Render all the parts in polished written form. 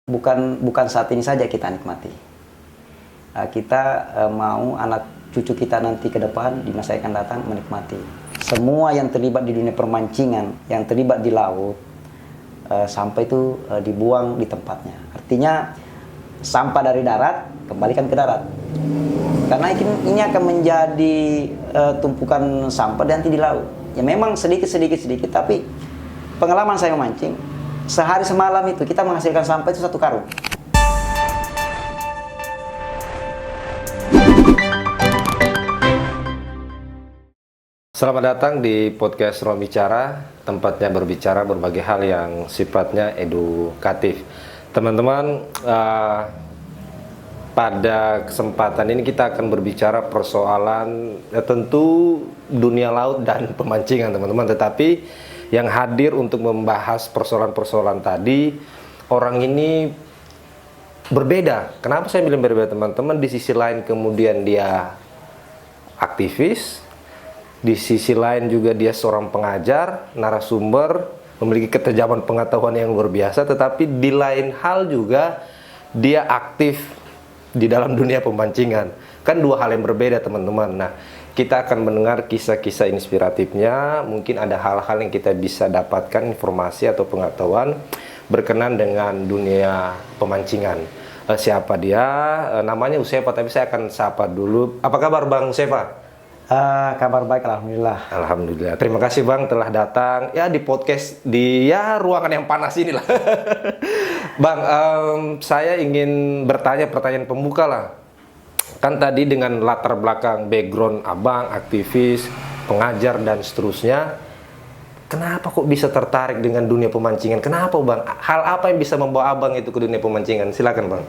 bukan saat ini saja kita nikmati. Kita mau anak cucu kita nanti ke depan di masa yang akan datang menikmati. Semua yang terlibat di dunia permancingan, yang terlibat di laut, sampah itu dibuang di tempatnya. Artinya sampah dari darat kembalikan ke darat. Karena ini akan menjadi tumpukan sampah nanti di laut. Ya memang sedikit, tapi pengalaman saya memancing, sehari semalam itu kita menghasilkan sampah itu 1 karung. Selamat datang di podcast Ruang Bicara, tempatnya berbicara berbagai hal yang sifatnya edukatif. Teman-teman, pada kesempatan ini kita akan berbicara persoalan tentu dunia laut dan pemancingan, teman-teman. Tetapi yang hadir untuk membahas persoalan-persoalan tadi, orang ini berbeda. Kenapa saya bilang berbeda, teman-teman? Di sisi lain kemudian dia aktivis, di sisi lain juga dia seorang pengajar, narasumber, memiliki ketajaman pengetahuan yang luar biasa, tetapi di lain hal juga dia aktif di dalam dunia pemancingan. Kan 2 hal yang berbeda, teman-teman. Nah, kita akan mendengar kisah-kisah inspiratifnya. Mungkin ada hal-hal yang kita bisa dapatkan informasi atau pengetahuan berkenan dengan dunia pemancingan. Siapa dia? Namanya Usefa, tapi saya akan sapa dulu. Apa kabar Bang Usefa? Kabar baik, alhamdulillah. Alhamdulillah. Terima kasih Bang telah datang ya di podcast di ruangan yang panas inilah. Bang, saya ingin bertanya pertanyaan pembuka lah. Kan tadi dengan latar belakang background Abang, aktivis, pengajar dan seterusnya, kenapa kok bisa tertarik dengan dunia pemancingan? Kenapa Bang? Hal apa yang bisa membawa Abang itu ke dunia pemancingan? Silakan Bang.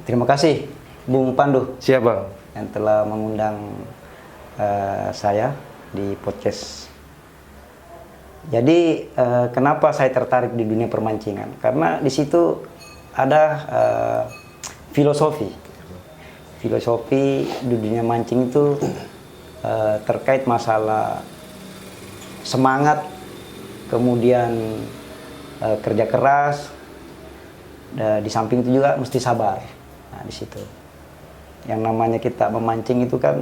Terima kasih Bung Pandu. Siap Bang. Yang telah mengundang saya di podcast. Jadi kenapa saya tertarik di dunia permancingan? Karena di situ ada filosofi di dunia mancing itu terkait masalah semangat, kemudian kerja keras, di samping itu juga mesti sabar. Nah, di situ. Yang namanya kita memancing itu kan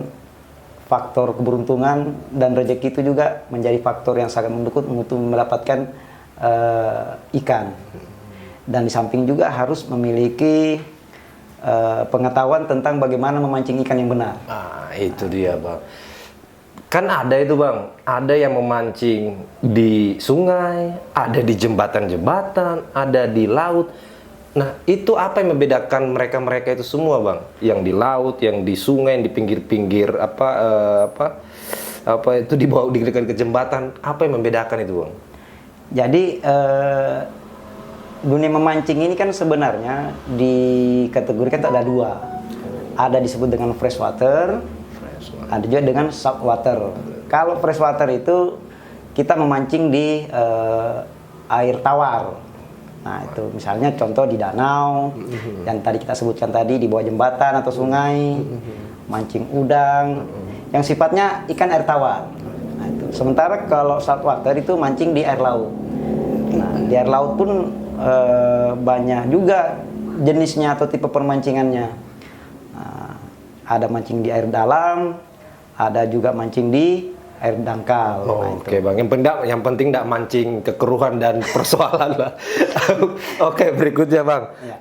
faktor keberuntungan dan rezeki itu juga menjadi faktor yang sangat mendukung untuk mendapatkan ikan. Dan di samping juga harus memiliki pengetahuan tentang bagaimana memancing ikan yang benar. Itu dia Bang. Kan ada itu Bang, ada yang memancing di sungai, ada di jembatan-jembatan, ada di laut. Nah, itu apa yang membedakan mereka-mereka itu semua, Bang? Yang di laut, yang di sungai, yang di pinggir-pinggir apa itu di bawah ke jembatan, apa yang membedakan itu, Bang? Jadi dunia memancing ini kan sebenarnya dikategorikan ada 2. Ada disebut dengan freshwater, ada juga dengan saltwater. Kalau freshwater itu kita memancing di air tawar. Nah, itu misalnya contoh di danau, yang tadi kita sebutkan tadi di bawah jembatan atau sungai, mancing udang, yang sifatnya ikan air tawar. Nah, itu. Sementara kalau saltwater itu mancing di air laut. Nah, di air laut pun banyak juga jenisnya atau tipe permancingannya. Nah, ada mancing di air dalam, ada juga mancing di air dangkal. Oke Bang, yang penting tidak mancing kekeruhan dan persoalan lah. Oke, berikutnya Bang. Ya.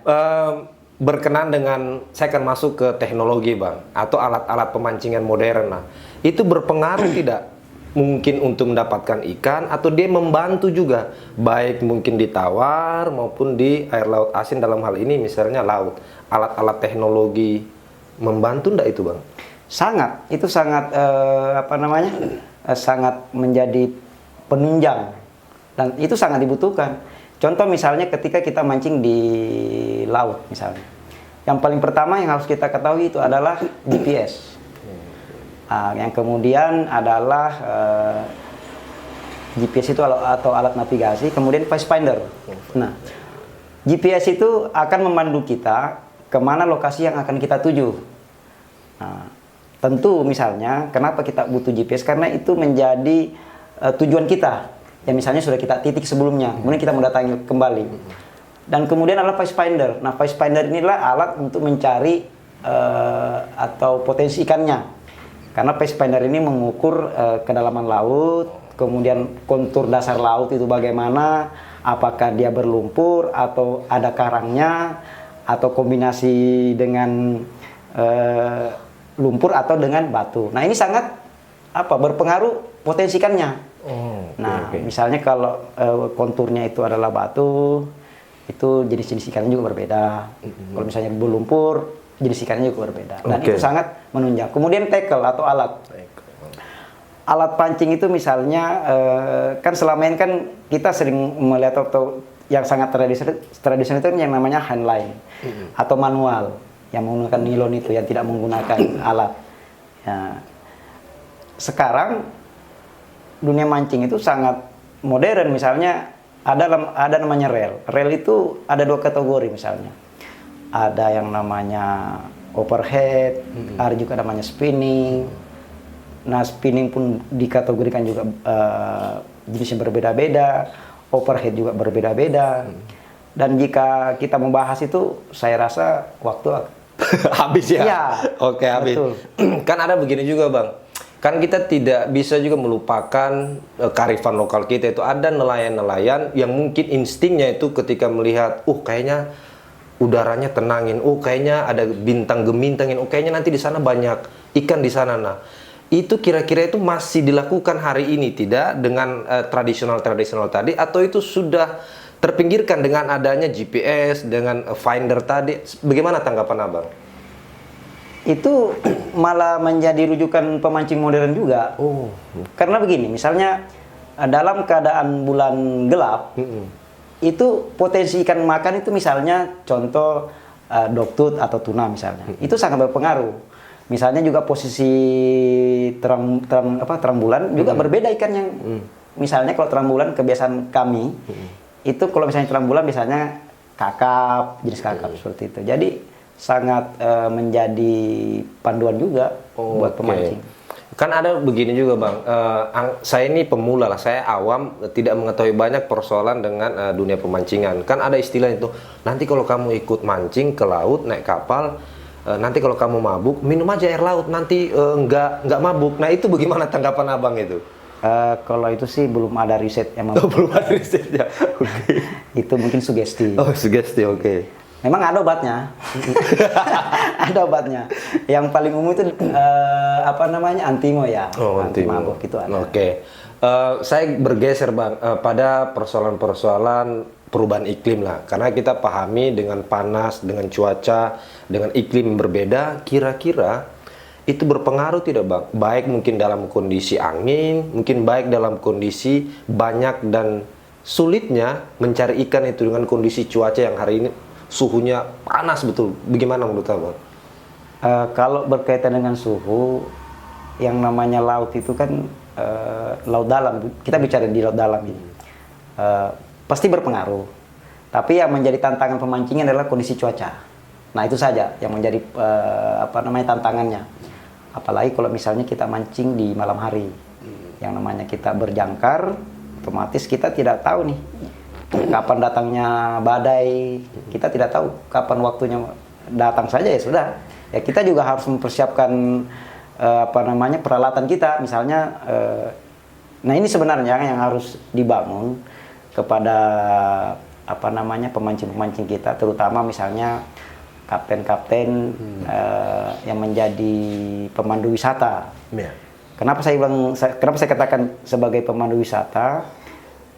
Berkenan dengan, saya akan masuk ke teknologi Bang, atau alat-alat pemancingan modern lah. Itu berpengaruh tidak mungkin untuk mendapatkan ikan, atau dia membantu juga, baik mungkin di tawar maupun di air laut asin, dalam hal ini misalnya laut. Alat-alat teknologi membantu enggak itu Bang? Sangat, itu sangat sangat menjadi penunjang dan itu sangat dibutuhkan. Contoh misalnya ketika kita mancing di laut misalnya, yang paling pertama yang harus kita ketahui itu adalah GPS. Yang kemudian adalah GPS itu atau alat navigasi, kemudian Vice Finder. Nah, GPS itu akan memandu kita kemana lokasi yang akan kita tuju. Nah, tentu misalnya kenapa kita butuh GPS, karena itu menjadi tujuan kita. Ya misalnya sudah kita titik sebelumnya, kemudian kita mendatangi kembali. Dan kemudian adalah Vice Finder. Nah, Vice Finder inilah alat untuk mencari atau potensi ikannya. Karena Vice Finder ini mengukur kedalaman laut, kemudian kontur dasar laut itu bagaimana, apakah dia berlumpur atau ada karangnya, atau kombinasi dengan lumpur atau dengan batu. Nah, ini sangat berpengaruh potensi ikannya. Misalnya kalau konturnya itu adalah batu, itu jenis-jenis ikannya juga berbeda. Kalau misalnya berlumpur, jenis ikannya juga berbeda. Dan itu sangat menunjang. Kemudian tackle atau alat. Alat pancing itu misalnya, kan selama ini kan kita sering melihat atau yang sangat tradisional itu yang namanya handline atau manual, yang menggunakan nilon itu, yang tidak menggunakan alat. Ya. Sekarang dunia mancing itu sangat modern, misalnya ada namanya reel. Reel itu ada 2 kategori misalnya. Ada yang namanya overhead, ada juga namanya spinning. Nah, spinning pun dikategorikan juga jenisnya berbeda-beda, overhead juga berbeda-beda. Dan jika kita membahas itu, saya rasa waktu habis ya? Ya, Oke, habis. betul. Kan ada begini juga, Bang. Kan kita tidak bisa juga melupakan kearifan lokal kita. Itu ada nelayan-nelayan yang mungkin instingnya itu ketika melihat, kayaknya udaranya tenangin, kayaknya ada bintang gemintangin, kayaknya nanti di sana banyak ikan di sana. Nah, itu kira-kira itu masih dilakukan hari ini tidak dengan tradisional tadi, atau itu sudah terpinggirkan dengan adanya GPS, dengan finder tadi? Bagaimana tanggapan Abang? Itu malah menjadi rujukan pemancing modern juga. Karena begini, misalnya dalam keadaan bulan gelap, itu potensi ikan makan itu misalnya contoh doktut atau tuna misalnya, itu sangat berpengaruh. Misalnya juga posisi terang bulan juga berbeda ikan yang misalnya kalau terang bulan kebiasaan kami itu kalau misalnya terang bulan biasanya kakap, jenis kakap seperti itu. Jadi sangat menjadi panduan juga buat pemancing. Kan ada begini juga Bang, saya ini pemula lah, saya awam, tidak mengetahui banyak persoalan dengan dunia pemancingan. Kan ada istilah itu, nanti kalau kamu ikut mancing ke laut, naik kapal, nanti kalau kamu mabuk, minum aja air laut, nanti nggak mabuk. Nah itu bagaimana tanggapan Abang itu? Kalau itu sih belum ada riset yang belum ada risetnya. Itu mungkin sugesti. Sugesti, oke. Memang ada obatnya. Ada obatnya. Yang paling umum itu antimo ya. Anti mabuk itu ada. Oke. Saya bergeser Bang pada persoalan-persoalan perubahan iklim lah. Karena kita pahami dengan panas, dengan cuaca, dengan iklim berbeda, kira-kira itu berpengaruh tidak Bang? Baik mungkin dalam kondisi angin, mungkin baik dalam kondisi banyak dan sulitnya mencari ikan itu dengan kondisi cuaca yang hari ini suhunya panas betul. Bagaimana menurut Abang? Kalau berkaitan dengan suhu, yang namanya laut itu kan laut dalam. Kita bicara di laut dalam ini, pasti berpengaruh. Tapi yang menjadi tantangan pemancingan adalah kondisi cuaca. Nah itu saja yang menjadi tantangannya. Apalagi kalau misalnya kita mancing di malam hari, yang namanya kita berjangkar, otomatis kita tidak tahu nih kapan datangnya badai, kita tidak tahu kapan waktunya datang saja ya sudah. Ya kita juga harus mempersiapkan peralatan kita, misalnya. Nah ini sebenarnya yang harus dibangun kepada pemancing-pemancing kita, terutama misalnya kapten-kapten yang menjadi pemandu wisata. Kenapa saya katakan sebagai pemandu wisata?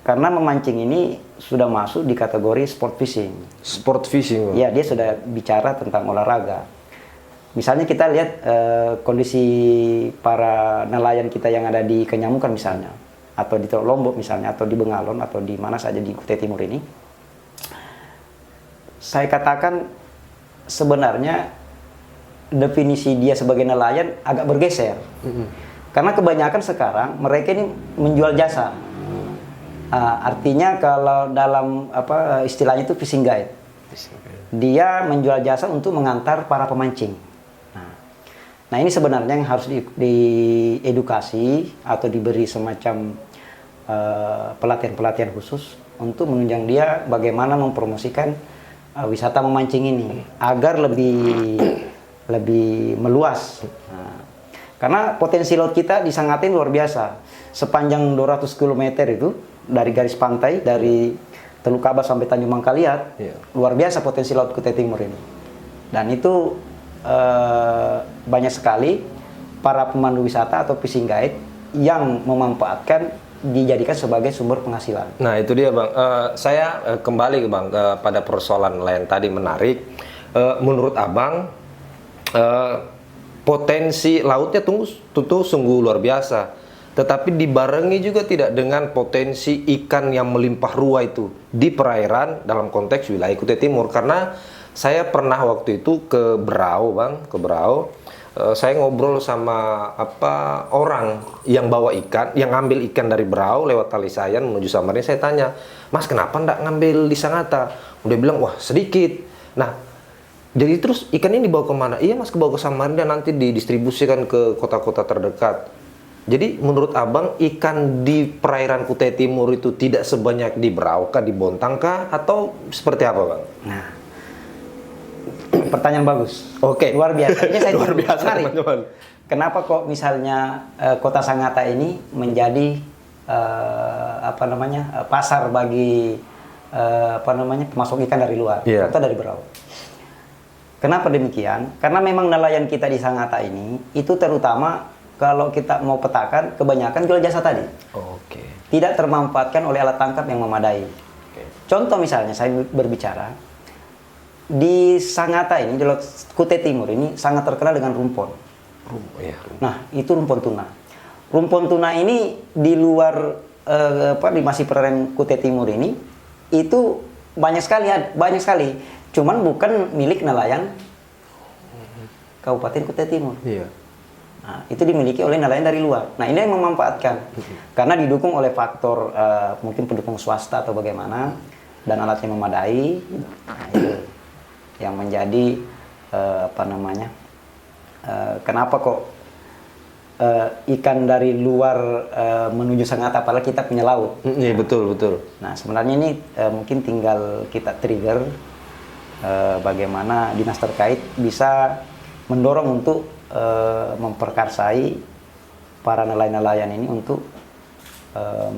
Karena memancing ini sudah masuk di kategori sport fishing. Sport fishing? Ya, dia sudah bicara tentang olahraga. Misalnya kita lihat kondisi para nelayan kita yang ada di Kenyamukan misalnya, atau di Teluk Lombok misalnya, atau di Bengalon, atau di mana saja di Kutai Timur ini. Saya katakan sebenarnya definisi dia sebagai nelayan agak bergeser. Karena kebanyakan sekarang mereka ini menjual jasa. Artinya kalau dalam istilahnya itu fishing guide, dia menjual jasa untuk mengantar para pemancing. Nah ini sebenarnya yang harus diedukasi atau diberi semacam pelatihan-pelatihan khusus untuk menunjang dia bagaimana mempromosikan wisata memancing ini agar lebih meluas. Nah, karena potensi laut kita di Sangatta ini luar biasa. Sepanjang 200 km itu dari garis pantai dari Teluk Kaba sampai Tanjung Mangkaliat, luar biasa potensi laut Kutai Timur ini. Dan itu banyak sekali para pemandu wisata atau fishing guide yang memanfaatkan dijadikan sebagai sumber penghasilan. Nah itu dia Bang, saya kembali Bang pada persoalan lain tadi menarik. Menurut Abang potensi lautnya tentu sungguh luar biasa, tetapi dibarengi juga tidak dengan potensi ikan yang melimpah ruah itu di perairan dalam konteks wilayah Kutai Timur. Karena saya pernah waktu itu ke Berau Bang, ke Berau. Saya ngobrol sama orang yang bawa ikan, yang ngambil ikan dari Berau lewat Kalisayan menuju Samarinda. Saya tanya, Mas kenapa ndak ngambil di Sangatta? Udah bilang, wah sedikit. Nah, jadi terus ikan ini dibawa kemana? Iya Mas, kebawa ke Samarinda, nanti didistribusikan ke kota-kota terdekat. Jadi menurut Abang, ikan di perairan Kutai Timur itu tidak sebanyak di Berau kah, di Bontang kah, atau seperti apa Bang? Nah, pertanyaan bagus. Oke. Luar biasa. Ini saya luar biasa menarik. teman-teman. Kenapa kok misalnya kota Sangatta ini menjadi pasar bagi pemasok ikan dari luar, atau dari Berau? Kenapa demikian? Karena memang nelayan kita di Sangatta ini itu terutama kalau kita mau petakan kebanyakan jual jasa tadi. Tidak termanfaatkan oleh alat tangkap yang memadai. Contoh misalnya saya berbicara di Sangatta ini, di Kutai Timur ini sangat terkenal dengan rumpon. Nah, itu rumpon tuna. Rumpon tuna ini di luar di masih perairan Kutai Timur ini itu banyak sekali. Cuman bukan milik nelayan Kabupaten Kutai Timur. Nah, itu dimiliki oleh nelayan dari luar. Nah, ini yang memanfaatkan karena didukung oleh faktor mungkin pendukung swasta atau bagaimana, dan alatnya memadai. Nah, itu yang menjadi kenapa kok ikan dari luar menuju Sangatta, padahal kita punya laut. Iya betul. Nah sebenarnya ini mungkin tinggal kita trigger bagaimana dinas terkait bisa mendorong untuk memperkarsai para nelayan-nelayan ini untuk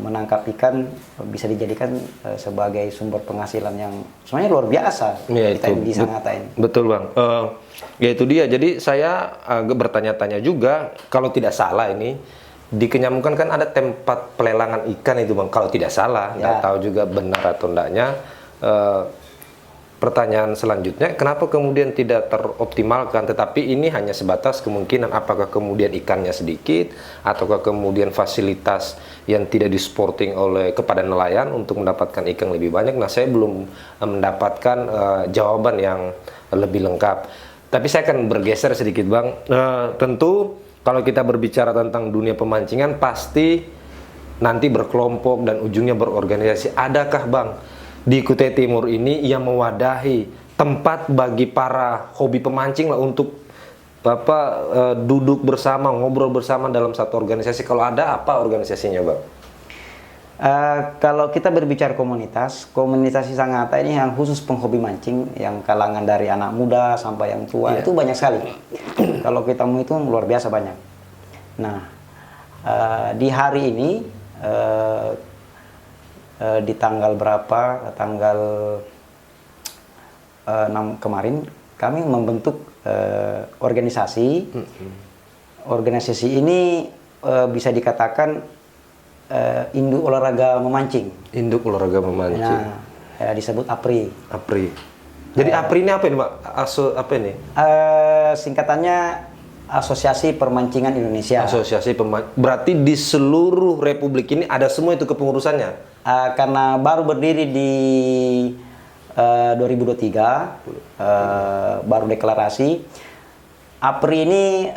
menangkap ikan, bisa dijadikan sebagai sumber penghasilan yang sebenarnya luar biasa kita di Sangatta ini. Betul Bang. Ya itu dia. Jadi saya agak bertanya-tanya juga, kalau tidak salah ini di Kenyamukan kan ada tempat pelelangan ikan itu Bang. Kalau tidak salah, nggak tahu juga benar atau enggaknya. Pertanyaan selanjutnya, kenapa kemudian tidak teroptimalkan? Tetapi ini hanya sebatas kemungkinan, apakah kemudian ikannya sedikit, ataukah kemudian fasilitas yang tidak disporting kepada nelayan untuk mendapatkan ikan lebih banyak. Nah, saya belum mendapatkan jawaban yang lebih lengkap. Tapi saya akan bergeser sedikit Bang. Tentu kalau kita berbicara tentang dunia pemancingan, pasti nanti berkelompok dan ujungnya berorganisasi. Adakah Bang di Kutai Timur ini yang mewadahi tempat bagi para hobi pemancing lah untuk duduk bersama, ngobrol bersama dalam satu organisasi? Kalau ada, apa organisasinya Bang? Kalau kita berbicara komunitas di Sangatta ini yang khusus penghobi mancing, yang kalangan dari anak muda sampai yang tua, itu banyak sekali. Kalau kita mau itu luar biasa banyak. Nah, di hari ini di tanggal berapa, tanggal 6 kemarin kami membentuk organisasi. Organisasi ini bisa dikatakan induk olahraga memancing. Induk olahraga memancing. Nah, disebut APRI. Jadi APRI ini apa ini Pak? Apa ini? Singkatannya Asosiasi Permancingan Indonesia. Berarti di seluruh republik ini ada semua itu kepengurusannya? Karena baru berdiri di 2023, baru deklarasi. APRI ini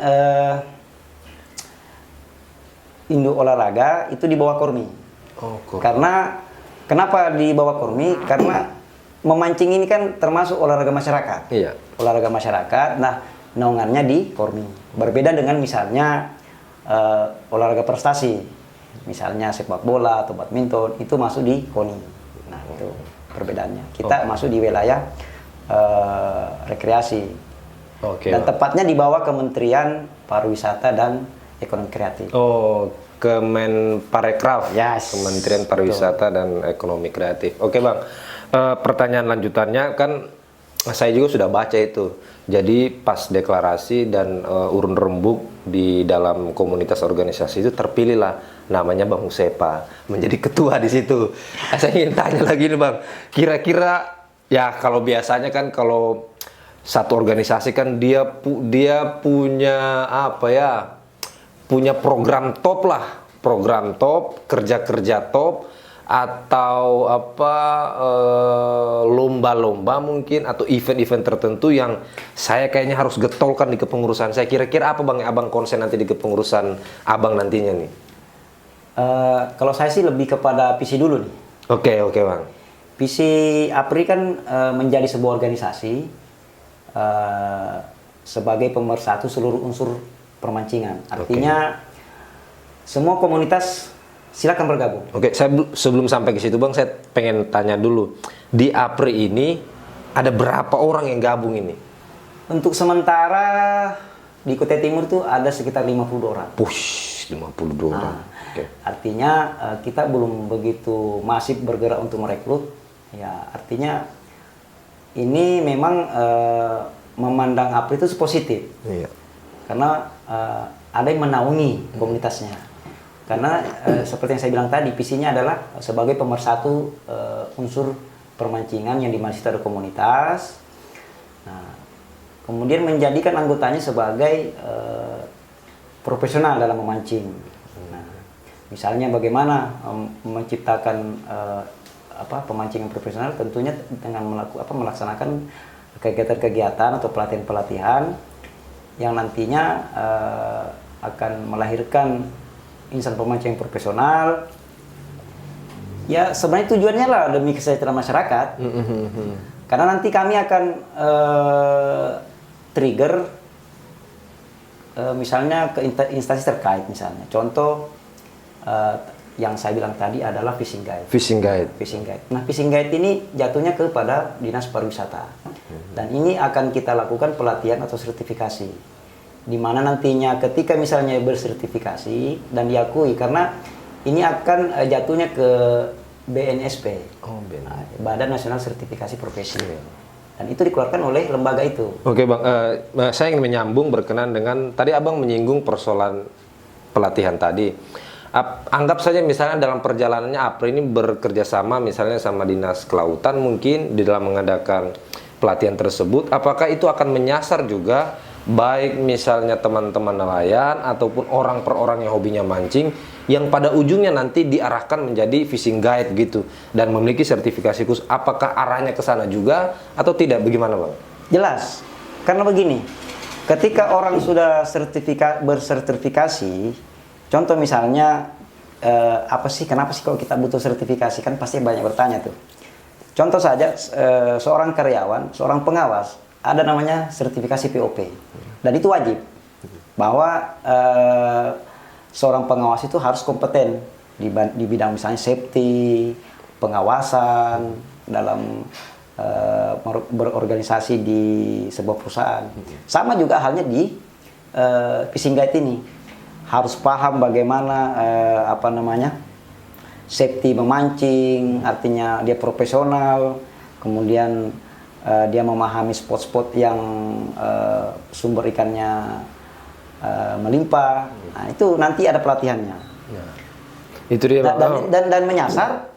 induk olahraga itu di bawah Kormi. Karena kenapa di bawah Kormi? Karena memancing ini kan termasuk olahraga masyarakat. Olahraga masyarakat. Nah, naungannya di Kormi. Berbeda dengan misalnya olahraga prestasi, misalnya sepak bola atau badminton, itu masuk di KONI. Nah, itu perbedaannya. Kita masuk di wilayah rekreasi. Oke. Dan Bang. tepatnya di bawah Kementerian Pariwisata dan Ekonomi Kreatif. Oh, Kemenparekraf. Yes. Kementerian Pariwisata dan Ekonomi Kreatif. Oke, Bang. Pertanyaan lanjutannya kan saya juga sudah baca itu. Jadi pas deklarasi dan urun rembuk di dalam komunitas organisasi itu terpilihlah namanya Bang Husepa menjadi ketua di situ. Saya ingin tanya lagi nih, Bang. Kira-kira ya kalau biasanya kan kalau satu organisasi kan dia punya apa ya? Punya program top lah, program top, kerja-kerja top, atau apa lomba-lomba mungkin atau event-event tertentu yang saya kayaknya harus getolkan di kepengurusan saya. Kira-kira apa Bang yang Abang konsen nanti di kepengurusan Abang nantinya nih? Kalau saya sih lebih kepada visi dulu nih. Oke Bang. Visi APRI kan menjadi sebuah organisasi sebagai pemersatu seluruh unsur permancingan. Artinya semua komunitas silakan bergabung. Oke, saya sebelum sampai ke situ Bang, saya pengen tanya dulu. Di APRI ini ada berapa orang yang gabung ini? Untuk sementara di Kutai Timur itu ada sekitar 52 orang. Push, 52 orang. Oke. Artinya kita belum begitu masif bergerak untuk merekrut. Ya, artinya ini memang memandang APRI itu positif. Iya. Karena ada yang menaungi komunitasnya. Karena seperti yang saya bilang tadi, visinya adalah sebagai pemersatu unsur permancingan yang di mana situ ada komunitas. Nah, kemudian menjadikan anggotanya sebagai profesional dalam memancing. Nah, misalnya bagaimana menciptakan pemancingan profesional, tentunya dengan melaksanakan kegiatan-kegiatan atau pelatihan-pelatihan yang nantinya akan melahirkan insan pemancing profesional. Ya sebenarnya tujuannya lah demi kesejahteraan masyarakat. Karena nanti kami akan trigger misalnya ke instansi terkait misalnya. Contoh yang saya bilang tadi adalah fishing guide. Fishing guide. Fishing guide. Nah, fishing guide ini jatuhnya kepada Dinas Pariwisata. Dan ini akan kita lakukan pelatihan atau sertifikasi. Di mana nantinya ketika misalnya bersertifikasi dan diakui, karena ini akan jatuhnya ke BNSP, Badan Nasional Sertifikasi Profesi, dan itu dikeluarkan oleh lembaga itu. Oke Bang, saya ingin menyambung berkenan dengan tadi Abang menyinggung persoalan pelatihan tadi. Anggap saja misalnya dalam perjalanannya APRI ini bekerja sama misalnya sama Dinas Kelautan mungkin di dalam mengadakan pelatihan tersebut, apakah itu akan menyasar juga baik misalnya teman-teman nelayan ataupun orang per orang yang hobinya mancing yang pada ujungnya nanti diarahkan menjadi fishing guide gitu dan memiliki sertifikasi khusus, apakah arahnya ke sana juga atau tidak, bagaimana Bang? Jelas, karena begini, ketika orang sudah bersertifikasi, contoh misalnya kenapa sih kalau kita butuh sertifikasi, kan pasti banyak bertanya tuh. Contoh saja seorang karyawan, seorang pengawas ada namanya sertifikasi POP, dan itu wajib bahwa seorang pengawas itu harus kompeten di bidang misalnya safety, pengawasan dalam berorganisasi di sebuah perusahaan. Sama juga halnya di fishing guide ini, harus paham bagaimana safety memancing, artinya dia profesional, kemudian dia memahami spot-spot yang sumber ikannya melimpah. Nah, itu nanti ada pelatihannya. Ya. Itu dia dan menyasar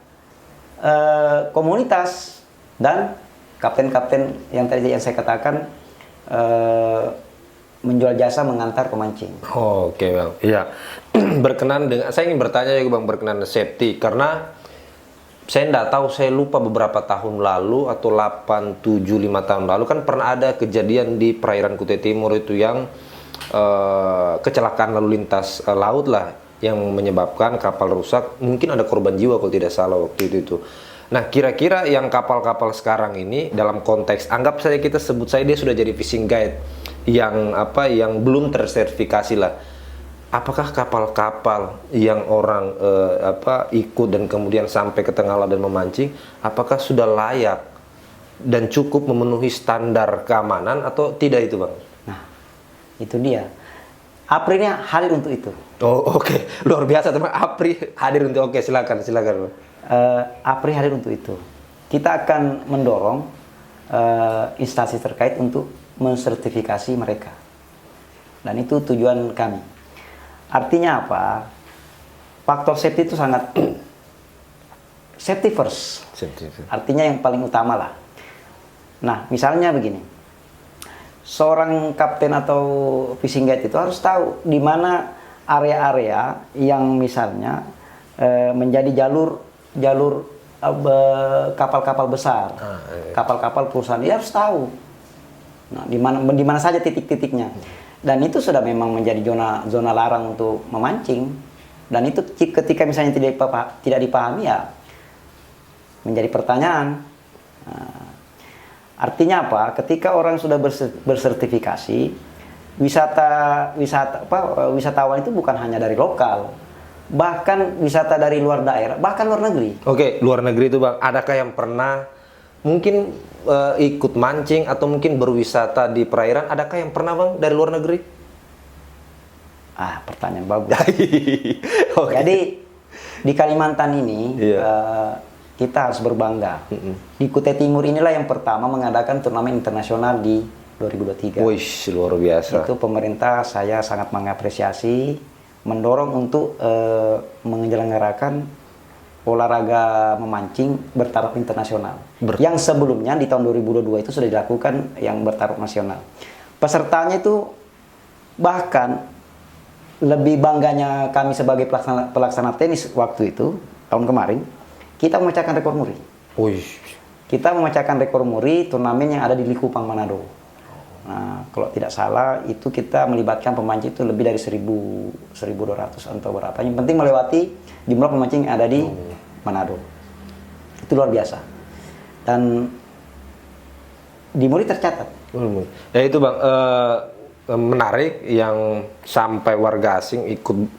komunitas dan kapten-kapten yang tadi yang saya katakan menjual jasa mengantar pemancing. Oke Bang, iya. Berkenan dengan, saya ingin bertanya juga Bang berkenan safety, karena saya tidak tahu, saya lupa beberapa tahun lalu atau 5 tahun lalu kan pernah ada kejadian di perairan Kutai Timur itu yang kecelakaan lalu lintas laut lah yang menyebabkan kapal rusak, mungkin ada korban jiwa kalau tidak salah waktu itu. Nah, kira-kira yang kapal-kapal sekarang ini dalam konteks, anggap saja kita sebut saja dia sudah jadi fishing guide yang belum tersertifikasi lah. apakah kapal-kapal yang orang ikut dan kemudian sampai ke tengah laut dan memancing, apakah sudah layak dan cukup memenuhi standar keamanan atau tidak itu, Bang? Nah, itu dia. APRI-nya hadir untuk itu. Oh, oke. Luar biasa, teman. APRI hadir untuk, oke, silakan, Bang. APRI hadir untuk itu. Kita akan mendorong instansi terkait untuk mensertifikasi mereka. Dan itu tujuan kami. Artinya apa? Faktor safety itu sangat safety first. Artinya yang paling utama lah. Nah, misalnya begini. Seorang kapten atau fishing guide itu harus tahu di mana area-area yang misalnya menjadi jalur kapal-kapal besar, kapal-kapal perusahaan. Dia harus tahu. Nah, di mana saja titik-titiknya. Dan itu sudah memang menjadi zona larang untuk memancing. Dan itu ketika misalnya tidak dipahami ya menjadi pertanyaan. Nah, artinya apa? Ketika orang sudah bersertifikasi, wisatawan itu bukan hanya dari lokal, bahkan wisata dari luar daerah, bahkan luar negeri. Oke, luar negeri itu, Bang. Adakah yang pernah mungkin ikut mancing atau mungkin berwisata di perairan? Adakah yang pernah, Bang, dari luar negeri? Pertanyaan bagus. Okay. Jadi di Kalimantan ini kita harus berbangga. Di Kutai Timur inilah yang pertama mengadakan turnamen internasional di 2023. Wih, luar biasa. Itu pemerintah saya sangat mengapresiasi, mendorong untuk menyelenggarakan olahraga memancing bertaraf internasional. Yang sebelumnya di tahun 2022 itu sudah dilakukan yang bertaraf nasional. Pesertanya itu bahkan lebih bangganya kami sebagai pelaksana tenis waktu itu, tahun kemarin, kita memecahkan rekor muri. Kita memecahkan rekor muri turnamen yang ada di Likupang, Manado. Nah, kalau tidak salah itu kita melibatkan pemancing itu lebih dari 1.200 atau berapa. Yang penting melewati jumlah pemancing yang ada di Manado. Itu luar biasa. Dan di muri tercatat. Ya itu, Bang, menarik yang sampai warga asing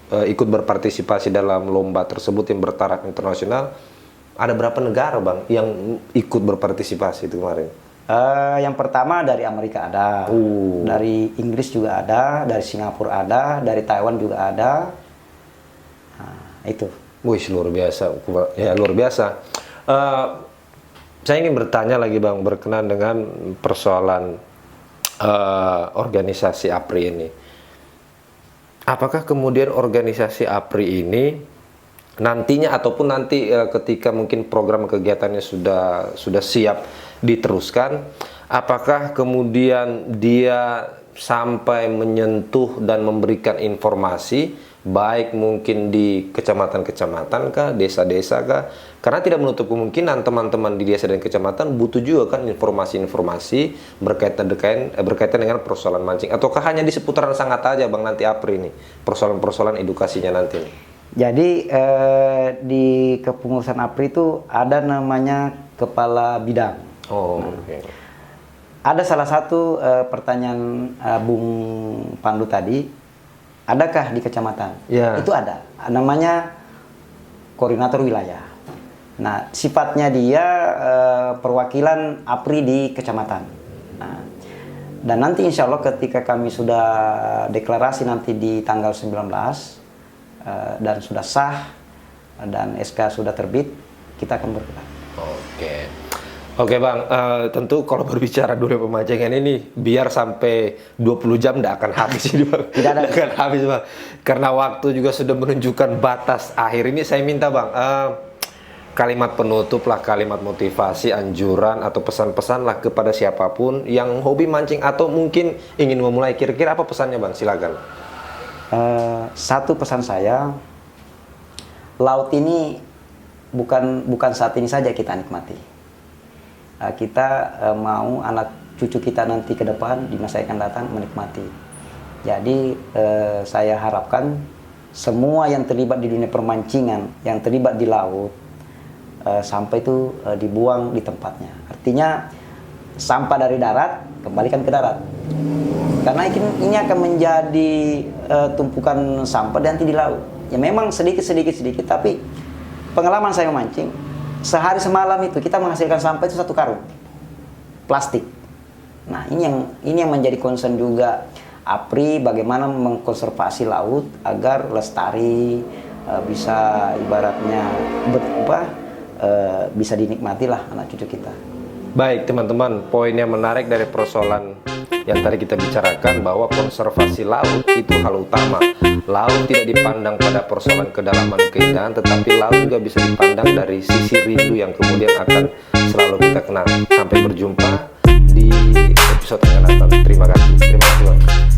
ikut berpartisipasi dalam lomba tersebut yang bertaraf internasional. Ada berapa negara, Bang, yang ikut berpartisipasi itu kemarin? Yang pertama dari Amerika ada, dari Inggris juga ada, dari Singapura ada, dari Taiwan juga ada. Nah, itu. Wih, luar biasa. Ya, luar biasa. Saya ingin bertanya lagi, Bang, berkenaan dengan persoalan organisasi APRI ini. Apakah kemudian organisasi APRI ini nantinya ataupun nanti ketika mungkin program kegiatannya sudah siap diteruskan, apakah kemudian dia sampai menyentuh dan memberikan informasi baik mungkin di kecamatan-kecamatan kah, desa-desa kah? Karena tidak menutup kemungkinan teman-teman di desa dan kecamatan butuh juga kan informasi-informasi berkaitan dengan persoalan mancing, ataukah hanya di seputaran Sangat aja, Bang, nanti APRI ini persoalan-persoalan edukasinya nanti nih? Jadi di kepengurusan APRI itu ada namanya kepala bidang. Okay. Ada salah satu pertanyaan Bung Pandu tadi, adakah di kecamatan? Itu ada, namanya koordinator wilayah. Nah, sifatnya dia perwakilan APRI di kecamatan. Nah, dan nanti insya Allah ketika kami sudah deklarasi nanti di tanggal 19 dan sudah sah dan SK sudah terbit, kita akan bergerak. Oke, Bang, tentu kalau berbicara dunia pemancingan ini biar sampai 20 jam tidak akan habis ini, Bang. Tidak akan habis, Bang. Karena waktu juga sudah menunjukkan batas akhir. Ini saya minta, Bang, kalimat penutup lah, kalimat motivasi, anjuran atau pesan-pesan lah kepada siapapun yang hobi mancing atau mungkin ingin memulai. Kira-kira apa pesannya, Bang? Silakan. Satu pesan saya, laut ini bukan saat ini saja kita nikmati. Kita mau anak cucu kita nanti ke depan di masa yang akan datang menikmati. Jadi saya harapkan semua yang terlibat di dunia permancingan, yang terlibat di laut, sampah itu dibuang di tempatnya. Artinya sampah dari darat kembalikan ke darat. karena ini akan menjadi tumpukan sampah nanti di laut. Ya memang sedikit, tapi pengalaman saya memancing, sehari semalam itu kita menghasilkan sampah itu 1 karung plastik. Nah ini yang menjadi concern juga APRI, bagaimana mengkonservasi laut agar lestari, bisa ibaratnya bisa dinikmati lah anak cucu kita. Baik teman-teman, poin yang menarik dari persoalan yang tadi kita bicarakan bahwa konservasi laut itu hal utama. Laut tidak dipandang pada persoalan kedalaman keindahan, tetapi laut juga bisa dipandang dari sisi rindu yang kemudian akan selalu kita kenang. Sampai berjumpa di episode yang akan datang. Terima kasih.